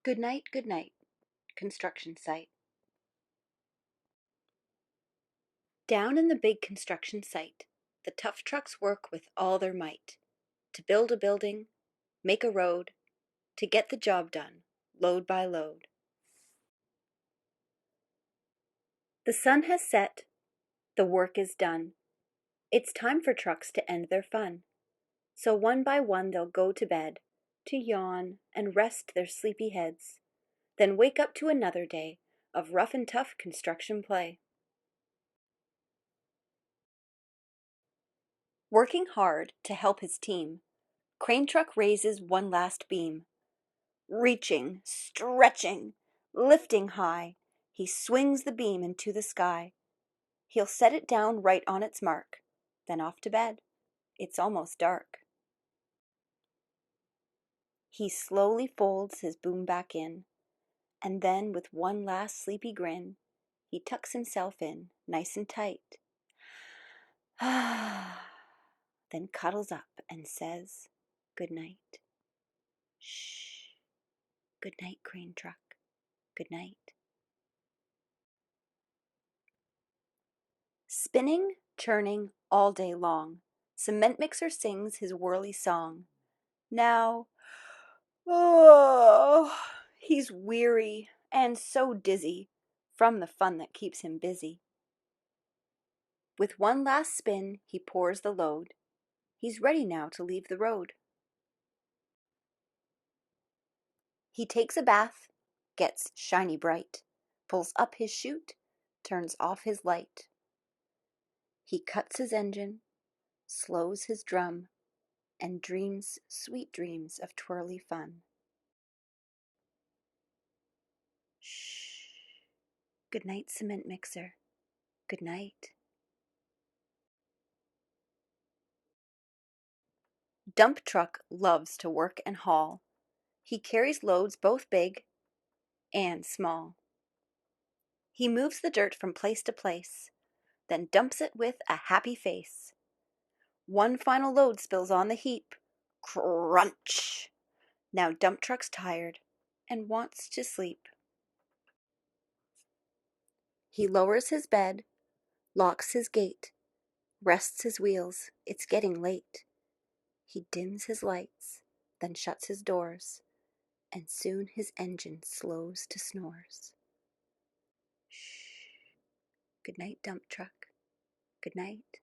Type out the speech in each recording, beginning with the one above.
Goodnight, goodnight, construction site. Down in the big construction site, the tough trucks work with all their might to build a building, make a road, to get the job done, load by load. The sun has set, the work is done. It's time for trucks to end their fun. So one by one they'll go to bed, to yawn and rest their sleepy heads, then wake up to another day of rough and tough construction play. Working hard to help his team, Crane Truck raises one last beam. Reaching, stretching, lifting high, he swings the beam into the sky. He'll set it down right on its mark, then off to bed. It's almost dark. He slowly folds his boom back in, and then with one last sleepy grin, he tucks himself in nice and tight. Then cuddles up and says, "Good night." Shh. Good night, Crane Truck. Good night. Spinning, churning all day long, cement mixer sings his whirly song. Now, oh, he's weary and so dizzy from the fun that keeps him busy. With one last spin, he pours the load. He's ready now to leave the road. He takes a bath, gets shiny bright, pulls up his chute, turns off his light. He cuts his engine, slows his drum, and dreams sweet dreams of twirly fun. Shh. Good night, cement mixer. Good night. Dump truck loves to work and haul. He carries loads both big and small. He moves the dirt from place to place, then dumps it with a happy face. One final load spills on the heap. Crunch! Now dump truck's tired and wants to sleep. He lowers his bed, locks his gate, rests his wheels. It's getting late. He dims his lights, then shuts his doors, and soon his engine slows to snores. Shh. Good night, dump truck. Good night.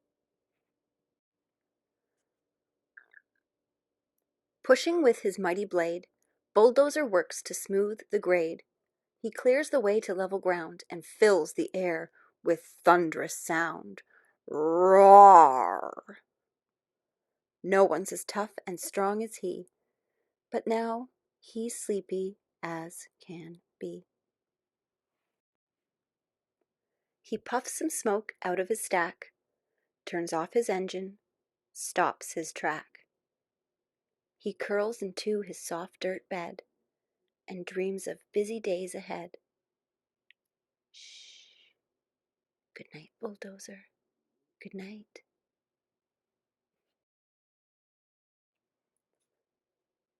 Pushing with his mighty blade, bulldozer works to smooth the grade. He clears the way to level ground and fills the air with thunderous sound. Roar! No one's as tough and strong as he, but now he's sleepy as can be. He puffs some smoke out of his stack, turns off his engine, stops his track. He curls into his soft dirt bed and dreams of busy days ahead. Shh. Good night, bulldozer. Good night.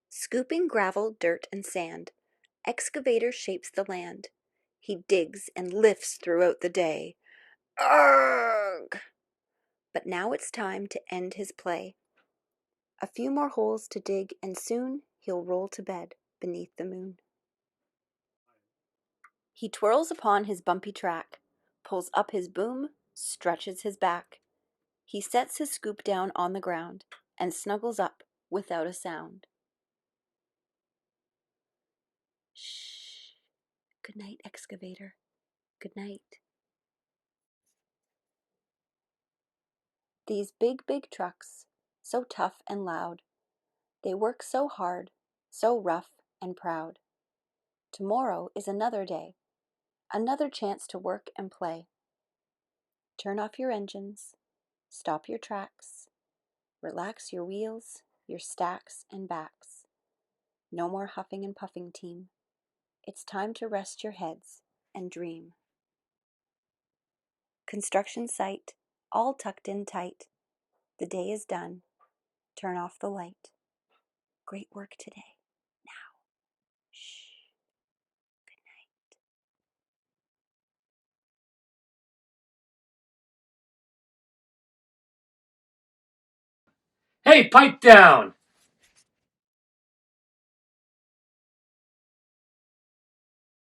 Scooping gravel, dirt, and sand, excavator shapes the land. He digs and lifts throughout the day. Arrgh! But now it's time to end his play. A few more holes to dig, and soon he'll roll to bed beneath the moon. He twirls upon his bumpy track, pulls up his boom, stretches his back. He sets his scoop down on the ground and snuggles up without a sound. Shh. Good night, excavator. Good night. These big, big trucks, so tough and loud, they work so hard, so rough and proud. Tomorrow is another day, another chance to work and play. Turn off your engines, stop your tracks, relax your wheels, your stacks and backs. No more huffing and puffing, team. It's time to rest your heads and dream. Construction site, all tucked in tight. The day is done. Turn off the light. Great work today. Now, shh. Hey, pipe down!